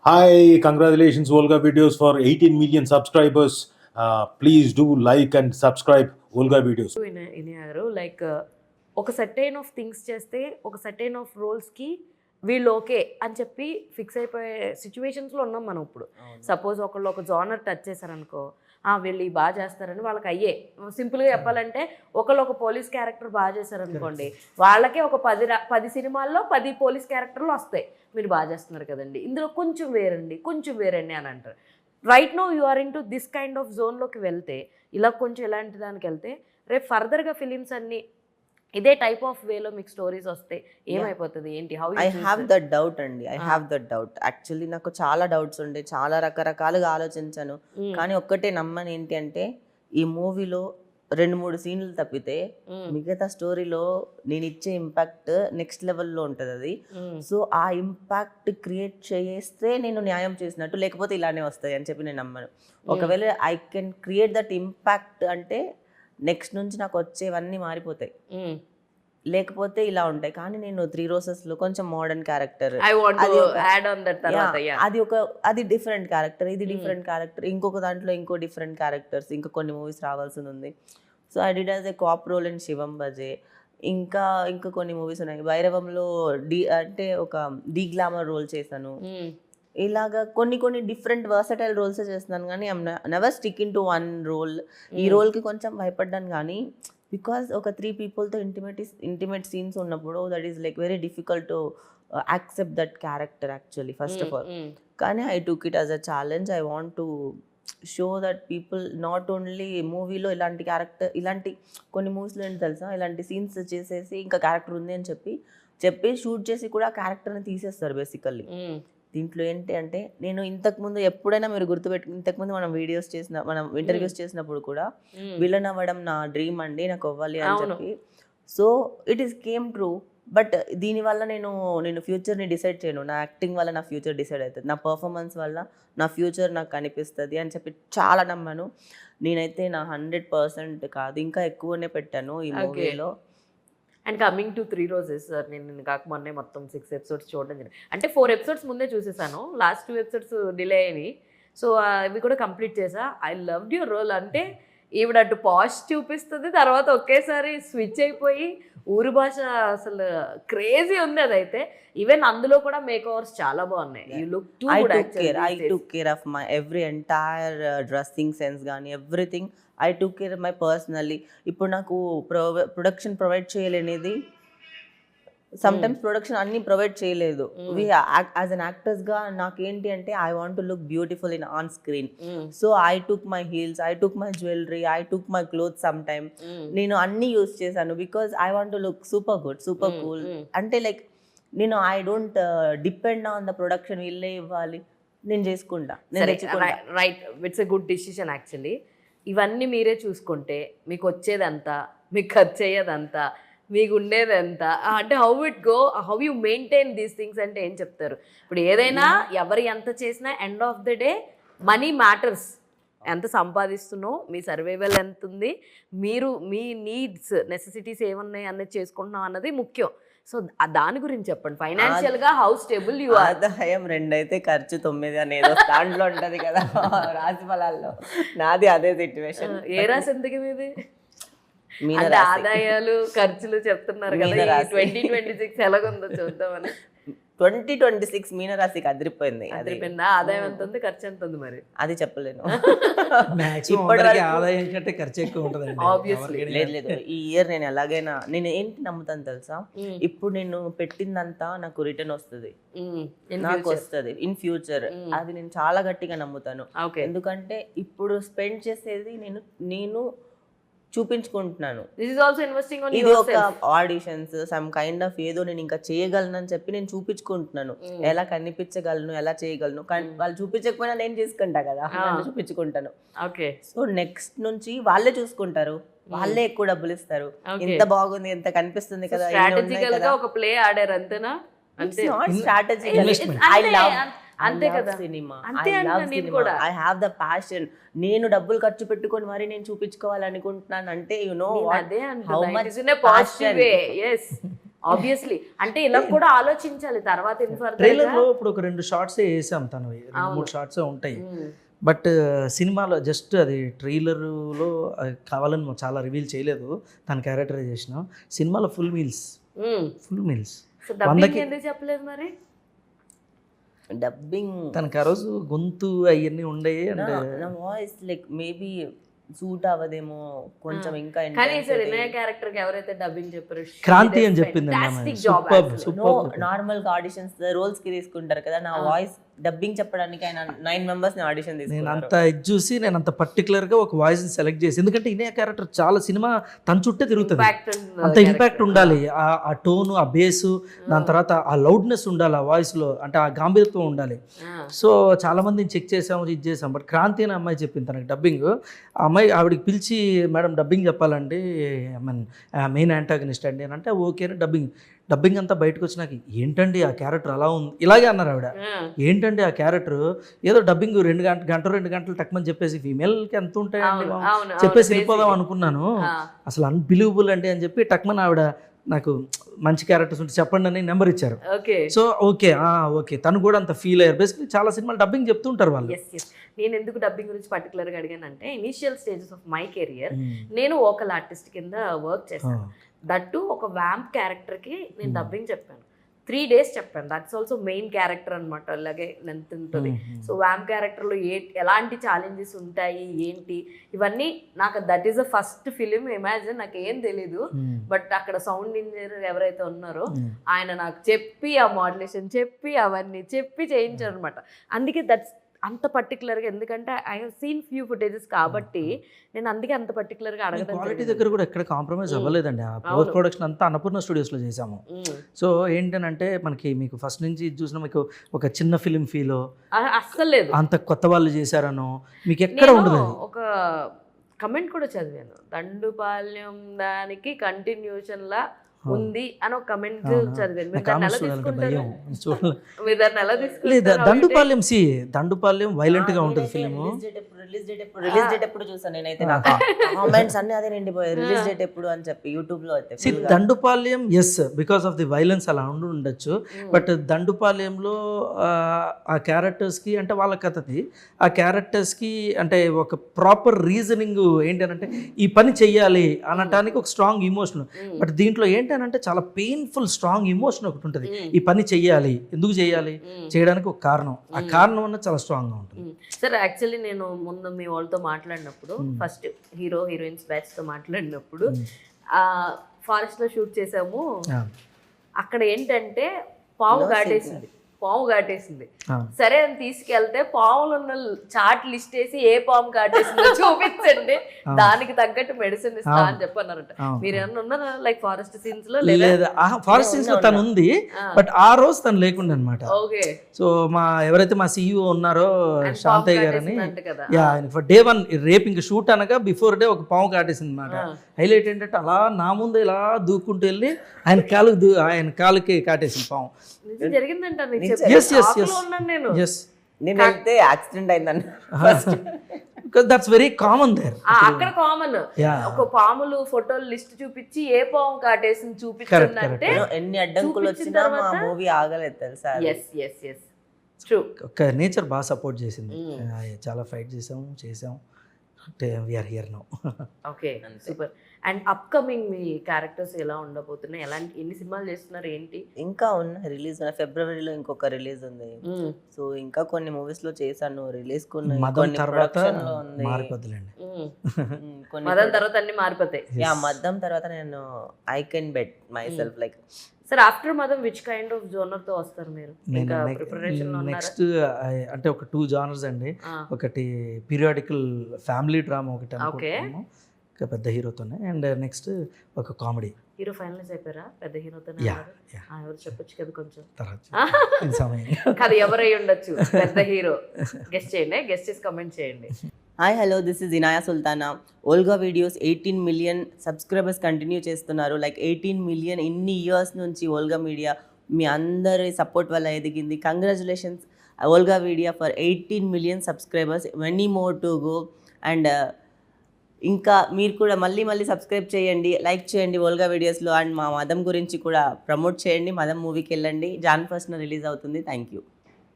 Hi, congratulations, Volga Videos, for 18 million subscribers. Please do like and subscribe Volga Videos. వినయారు like ఒక certain of things చేస్తే ఒక certain of రోల్స్కి వీళ్ళు okay అని చెప్పి ఫిక్స్ అయిపోయే సిచ్యువేషన్స్లో ఉన్నాం మనం ఇప్పుడు. సపోజ్ ఒకళ్ళు ఒక జోనర్ టచ్ చేశారనుకో, వీళ్ళు ఈ బాగా చేస్తారని వాళ్ళకి అయ్యే. సింపుల్గా చెప్పాలంటే ఒకళ్ళు ఒక పోలీస్ క్యారెక్టర్ బాగా చేశారనుకోండి, వాళ్ళకే ఒక 10 సినిమాల్లో 10 పోలీస్ క్యారెక్టర్లు వస్తాయి. మీరు బాగా చేస్తున్నారు కదండి, ఇందులో కొంచెం వేరండి అని అంటారు. Right no you are into this kind of జోన్లోకి వెళ్తే, ఇలా కొంచెం ఎలాంటి దానికి వెళ్తే రేపు ఫర్దర్గా ఫిలిమ్స్ అన్నీ ఇదే టైప్ ఆఫ్ వేలో మీకు స్టోరీస్ వస్తే ఏమైపోతుంది ఏంటి? How I have that doubt అండి. I have that doubt. Actually నాకు చాలా డౌట్స్ ఉండే, చాలా రకరకాలుగా ఆలోచించాను. కానీ ఒక్కటే నమ్మని ఏంటి అంటే, ఈ మూవీలో 2-3 సీన్లు తప్పితే మిగతా స్టోరీలో నేను ఇచ్చే ఇంపాక్ట్ నెక్స్ట్ లెవెల్లో ఉంటుంది అది. సో ఆ ఇంపాక్ట్ క్రియేట్ చేస్తే నేను న్యాయం చేసినట్టు, లేకపోతే ఇలానే వస్తాయి అని చెప్పి నేను నమ్మను. ఒకవేళ I can create that impact అంటే నెక్స్ట్ నుంచి నాకు వచ్చేవన్నీ మారిపోతాయి, లేకపోతే ఇలా ఉంటాయి. కానీ నేను 3 రోజెస్లో కొంచెం మోడర్న్ క్యారెక్టర్, అది డిఫరెంట్ క్యారెక్టర్, ఇది డిఫరెంట్ క్యారెక్టర్, ఇంకొక దాంట్లో ఇంకో డిఫరెంట్ క్యారెక్టర్స్, ఇంకా కొన్ని మూవీస్ రావాల్సి ఉంది. So I did as a cop role in Shivam Bhaje. ఇంకా కొన్ని మూవీస్ ఉన్నాయి. భైరవంలో అంటే ఒక డీ గ్లామర్ రోల్ చేశాను. ఇలాగా కొన్ని డిఫరెంట్ వర్సటైల్ రోల్స్ చేస్తున్నాను. కానీ I'm never stick into one role. ఈ రోల్కి కొంచెం భయపడ్డాను, కానీ బికాస్ ఒక 3 పీపుల్తో ఇంటిమేట్ సీన్స్ ఉన్నప్పుడు that is like very difficult to accept that character actually first of all. కానీ I took it as a challenge. I want to show that people not only మూవీలో ఇలాంటి క్యారెక్టర్, ఇలాంటి కొన్ని మూవీస్లో ఏంటి తెలుసా, ఇలాంటి సీన్స్ చేసేసి ఇంకా క్యారెక్టర్ ఉంది అని చెప్పి షూట్ చేసి కూడా క్యారెక్టర్ని తీసేస్తారు బేసికల్లీ. దీంట్లో ఏంటి అంటే, నేను ఇంతకుముందు ఎప్పుడైనా మీరు గుర్తుపెట్టుకుని, ఇంతకుముందు మనం ఇంటర్వ్యూస్ చేసినప్పుడు కూడా విలన్ అవ్వడం నా డ్రీమ్ అండి, నాకు అవ్వాలి అని చెప్పి. So it is came true. But దీనివల్ల నేను ఫ్యూచర్ని డిసైడ్ చేయను. నా యాక్టింగ్ వల్ల నా ఫ్యూచర్ డిసైడ్ అవుతుంది, నా పర్ఫార్మెన్స్ వల్ల నా ఫ్యూచర్ నాకు కనిపిస్తుంది అని చెప్పి చాలా నమ్మాను. నేనైతే నా 100% కాదు, ఇంకా ఎక్కువనే పెట్టాను ఈ మూవీలో. అండ్ కమింగ్ టు 3 రోజెస్, నేను కాక మొన్నే మొత్తం 6 ఎపిసోడ్స్ చూడడం జరిగింది. అంటే 4 ఎపిసోడ్స్ ముందే చూసేసాను, లాస్ట్ 2 ఎపిసోడ్స్ డిలే అయ్యి. సో ఇవి కూడా కంప్లీట్ చేసా. I loved your role. అంటే ఈవిడ అటు పాష్ చూపిస్తుంది, తర్వాత ఒకేసారి స్విచ్ అయిపోయి ఊరు భాష, అసలు క్రేజీ ఉంది అదైతే. ఈవెన్ అందులో కూడా మేక్ ఓవర్స్ చాలా బాగున్నాయి. You look too good. I took care of my every entire dressing sense కానీ everything. I took care my personally. ఇప్పుడు నాకు ప్రొడక్షన్ ప్రొవైడ్ చేయలేనిది, సమ్టైమ్స్ ప్రొడక్షన్ అన్ని ప్రొవైడ్ చేయలేదు. యాజ్ అన్ యాక్టర్స్గా నాకేంటి అంటే, I want to look beautiful in on screen. So I took my heels, I took my jewellery, I took my clothes. Some time నేను అన్ని యూజ్ చేశాను because I want to look super good, super cool. అంటే like నేను I don't depend on the production, వీళ్ళే ఇవ్వాలి, నేను చేసుకుంటా. Right, it's a good decision actually. ఇవన్నీ మీరే చూసుకుంటే మీకు వచ్చేదంతా, మీకు ఖర్చు అయ్యేదంతా, మీకు ఉండేది ఎంత, అంటే how it go, how you maintain these things అంటే ఏం చెప్తారు? ఇప్పుడు ఏదైనా ఎవరు ఎంత చేసినా end of the day money matters. ఎంత సంపాదిస్తున్నావు, మీ సర్వైవల్ ఎంత ఉంది, మీరు మీ నీడ్స్, నెసెసిటీస్ ఏమున్నాయి అన్నది చేసుకుంటున్నాం అన్నది ముఖ్యం. సో దాని గురించి చెప్పండి. ఫైనాన్షియల్గా హౌ స్టేబుల్ యూ ఆర్? ఆదాయం 2 అయితే ఖర్చు 9 అనేది దాంట్లో ఉంటుంది కదా రాశి ఫలాల్లో. నాది అదే సిచ్యువేషన్. ఏ రాశి ఎందుకు మీది? ఆదాయాలు ఖర్చులు చెప్తున్నారు కదా, 2026 ఎలాగుందో చూద్దామని. 2026 మీనరాశికి అదిరిపోయింది. ఆదాయం ఎంత ఉంది, ఖర్చు ఎంత ఉంది మరి అది చెప్పలేను. ఆదాయం కంటే ఖర్చు ఎక్కువ ఉంటుంది. లేదు, ఈ ఇయర్ నేను ఎలాగైనా, నేను ఏంటి నమ్ముతాను తెలుసా, ఇప్పుడు నేను పెట్టిందంతా నాకు రిటర్న్ వస్తుంది, నాకు వస్తుంది ఇన్ ఫ్యూచర్. అది నేను చాలా గట్టిగా నమ్ముతాను. ఎందుకంటే ఇప్పుడు స్పెండ్ చేసేది నేను చూపించుకుంటున్నాను. ఇది ఒక ఆడిషన్స్, సమ్ కైండ్ ఆఫ్ ఏదో నేను ఇంకా చేయగలను అని చెప్పి నేను చూపించుకుంటున్నాను. ఎలా కనిపించగలను, ఎలా చేయగలను. వాళ్ళు చూపించకపోయినా నేను చేసుకుంటా కదా, చూపించుకుంటాను. సో నెక్స్ట్ నుంచి వాళ్ళే చూసుకుంటారు, వాళ్ళే ఎక్కువ డబ్బులు ఇస్తారు. ఎంత బాగుంది, ఎంత కనిపిస్తుంది కదా. ఒక ప్లే ఆడారు అంతేనా? అంతే కదా cinema. I have the passion. నేను డబ్బులు ఖర్చు పెట్టుకొని మరి నేను చూపించుకోవాలనుకుంటున్నాను అంటే, you know how much obviously అంటే ఇలా కూడా ఆలోచించాలి తర్వాత ట్రైలర్లో ఇప్పుడు ఒక 2 షార్ట్స్ వేసాం తనవి, 2-3 షార్ట్స్ ఉంటాయి. బట్ సినిమాలో జస్ట్ అది ట్రైలర్లో కావాలని చాలా రివీల్ చేయలేదు తన క్యారెక్టరైజేషన్. సినిమాలో ఫుల్ మీల్స్. ఎందుకు చెప్పలేదు మరి? డబ్బింగ్ తనకి ఆ రోజు గొంతు అవన్నీ ఉండేవి అంటే నా వాయిస్ లైక్ మేబీ సూట్ అవ్వదేమో కొంచెం ఇంకా. కానీ సార్ వినయ క్యారెక్టర్ కి ఎవరైతే డబ్బింగ్ చెప్పారో క్రాంతి అని చెప్పింది. నార్మల్ గా ఆడిషన్స్ రోల్స్ కి తీసుకుంటారు కదా, నా వాయిస్ డబ్బింగ్ చెప్పడానికి ఆయన 9 మెంబర్స్ ని ఆడిషన్ నేను తీసుకున్నారు. అంత ఇది చూసి నేను అంత పర్టికులర్ గా ఒక వాయిస్ ని సెలెక్ట్ చేసి, ఎందుకంటే ఇనే క్యారెక్టర్ చాలా సినిమా తన చుట్టే తిరుగుతుంది, అంత ఇంపాక్ట్ ఉండాలి. ఆ టోను, ఆ బేసు, దాని తర్వాత ఆ లౌడ్నెస్ ఉండాలి ఆ వాయిస్ లో, అంటే ఆ గాంభీర్యత్వం ఉండాలి. సో చాలా మందిని చెక్ చేసాము, ఇది చేసాం. బట్ క్రాంతి అనే అమ్మాయి చెప్పింది తనకి డబ్బింగ్. ఆ అమ్మాయి ఆవిడకి పిలిచి మేడం డబ్బింగ్ చెప్పాలండి, ఐ మీన్ మెయిన్ యాంటాగనిస్ట్ అండి అని అంటే ఓకే అని డబ్బింగ్ అంతా బయటకు వచ్చినాక ఏంటండి ఆ క్యారెక్టర్ అలా ఉంది ఇలాగే అన్నారు ఆవిడ. ఏంటండి ఆ క్యారెక్టర్ ఏదో డబ్బింగ్ 2 గంటలు టక్మని చెప్పేసి ఫీమేల్కి ఎంత ఉంటాయండి చెప్పేసి వెళ్ళిపోదాం అనుకున్నాను, అసలు అన్బిలీవబుల్ అండి అని చెప్పి టక్మన్ ఆవిడ నాకు మంచి క్యారెక్టర్స్ ఉంటే చెప్పండి అని నెంబర్ ఇచ్చారు. సో ఓకే తను కూడా అంత ఫీల్ అయ్యారు. బేసిక్లీ చాలా సినిమాలు డబ్బింగ్ చెప్తుంటారు వాళ్ళు. నేను ఎందుకు డబ్బింగ్ గురించి పర్టికులర్గా అడిగానంటే initial stages of my career నేను వోకల్ ఆర్టిస్ట్ కింద వర్క్ చేశాను. దట్టు ఒక వ్యాంప్ క్యారెక్టర్కి నేను డబ్బింగ్ చెప్పాను, 3 days చెప్పాను. దట్స్ ఆల్సో మెయిన్ క్యారెక్టర్ అనమాట, అలాగే లెంత్ ఉంటుంది. సో వ్యాంప్ క్యారెక్టర్లో ఎలాంటి ఛాలెంజెస్ ఉంటాయి ఏంటి ఇవన్నీ నాకు that is the first film imagine. నాకు ఏం తెలీదు, బట్ అక్కడ సౌండ్ ఇంజనీర్ ఎవరైతే ఉన్నారో ఆయన నాకు చెప్పి ఆ మాడ్యులేషన్ చెప్పి అవన్నీ చెప్పి చేయించారు అనమాట. అందుకే దట్స్ అంత పర్టికులర్గా, ఎందుకంటే I have seen few footages కాబట్టి నేను అందుకే అంత పర్టికులర్గా అడగడం. క్వాలిటీ దగ్గర కూడా ఎక్కడ కాంప్రమైజ్ అవ్వలేదండి. ఆ పోస్ట్ ప్రొడక్షన్ అంతా అన్నపూర్ణ స్టూడియోస్లో చేసాము. సో ఏంటంటే మీకు ఫస్ట్ నుంచి చూసిన మీకు ఒక చిన్న ఫిలిం ఫీల్ అస్సలు లేదు, అంత కొత్త వాళ్ళు చేశారనో మీకు ఎక్కడ ఉండదు. ఒక కమెంట్ కూడా చదివాను, దండుపాల్యం దానికి కంటిన్యూషన్ లా ఉంది అని ఒక కమెంట్ చదివాను. దండుపాల్యం వైలెంట్ గా ఉంటుంది ఫిలిం. రిలీజ్ డేట్ ఎప్పుడు చూసాను నేనైతే, నాకు కామెంట్స్ అన్ని అదే నిండిపోయాయి, రిలీజ్ డేట్ ఎప్పుడు అని చెప్పి యూట్యూబ్ లో అయితే. Dandupalyam is because of the violence అలా ఉండొచ్చు, బట్ దండుపాల్యంలో ఆ క్యారెక్టర్స్ కి అంటే వాళ్ళ కథది ఆ క్యారెక్టర్స్ కి అంటే ఒక ప్రాపర్ రీజనింగ్ ఏంటంటే ఈ పని చెయ్యాలి అనటానికి ఒక స్ట్రాంగ్ ఇమోషన్. బట్ దీంట్లో ఏంటంటే చాలా పెయిన్ఫుల్ స్ట్రాంగ్ ఇమోషన్ ఒకటి ఉంటుంది. ఈ పని చెయ్యాలి, ఎందుకు చేయాలి, చేయడానికి ఒక కారణం, ఆ కారణం అన్నది చాలా స్ట్రాంగ్ గా ఉంటుంది. సార్ యాక్చువల్లీ నేను ముందు మీ వాళ్ళతో మాట్లాడినప్పుడు ఫస్ట్ హీరోయిన్స్ బ్యాచ్ తో మాట్లాడినప్పుడు ఫారెస్ట్ లో షూట్ చేసాము. అక్కడ ఏంటంటే పాము కాటేసింది. సరే అని తీసుకెళ్తే పాములు ఉన్న చాట్ లిస్ట్ వేసి ఏ పాము కాటేసిందో చూపించండి, దానికి తగ్గట్టు మెడిసిన్ ఇస్తా అని చెప్పన్నారంట. మీరు ఏమన్నా ఉన్నారా లైక్ ఫారెస్ట్ సీన్స్ లో? లేదా ఫారెస్ట్ సీన్స్ లో తను ఉంది, బట్ ఆ రోజు తను లేకుండా అనమాట. సో ఎవరైతే మా CEO ఉన్నారో శాంతయ్య గారని, డే 1 రేపు ఇంక షూట్ అనగా బిఫోర్ డే ఒక పాము కాటేసింది అనమాట. హైలైట్ ఏంటంటే అలా నా ముందు ఇలా దూక్కుంటూ వెళ్ళి ఆయన కాలుకి కాటేసింది పాము. జరిగిందంట నేనైతే యాక్సిడెంట్ అయిందండి. That's very common there. అక్కడ కామన్ ఒక పాములు ఫోటోలు లిస్ట్ చూపించి ఏ పాము కాటేసింది చూపించిందంటే ఎన్ని అడ్డంకులు వచ్చినా మా మూవీ ఆగలేదు తెలుసా. ఒక నేచర్ బాగా సపోర్ట్ చేసింది, చాలా ఫైట్ చేసాం. We are here now. Okay super. And upcoming మీ క్యారెక్టర్స్ ఎలా ఉండబోతున్నాయి, ఎన్ని సినిమాలు చేస్తున్నారు ఏంటి? ఇంకా ఉన్నాయి రిలీజ్, ఫిబ్రవరిలో ఇంకొక రిలీజ్ ఉంది. సో ఇంకా కొన్ని మూవీస్ లో చేశాను, రిలీజ్ కొన్ని తర్వాత మదం తర్వాత అన్ని మారిపోతాయి. మద్దం తర్వాత నేను I can bet myself like. Sir after మదం విచ్ కైండ్ ఆఫ్ జోనర్ తో వస్తారు మీరు? నెక్స్ట్ అంటే ఒక 2 జానర్స్ అండి. ఒకటి పీరియాడికల్ ఫ్యామిలీ డ్రామా ఒకటి అనుకుంటున్నాము పెద్ద హీరోతోనే, అండ్ నెక్స్ట్ ఒక కామెడీ. హీరో ఫైనలైజ్ అయిపోయారా పెద్ద హీరోతోనే? ఎవరు చెప్పొచ్చు కదా కొంచెం, అది ఎవరై ఉండొచ్చు పెద్ద హీరో? గెస్ట్ చేయండి, గెస్ట్ చేసి కమెంట్ చేయండి. Hi hello, this is Inaya Sultana. Olga videos 18 million subscribers continue చేస్తున్నారు. లైక్ 18 మిలియన్ ఇన్ని ఇయర్స్ నుంచి ఓల్గా మీడియా మీ అందరి సపోర్ట్ వల్ల ఎదిగింది. Congratulations Olga media for 18 million subscribers, many more to go. And ఇంకా మీరు కూడా మళ్ళీ మళ్ళీ సబ్స్క్రైబ్ చేయండి, లైక్ చేయండి ఓల్గా వీడియోస్లో, అండ్ మా మదం గురించి కూడా ప్రమోట్ చేయండి. మదం మూవీకి వెళ్ళండి, జాన్ 1st రిలీజ్ అవుతుంది. Thank you.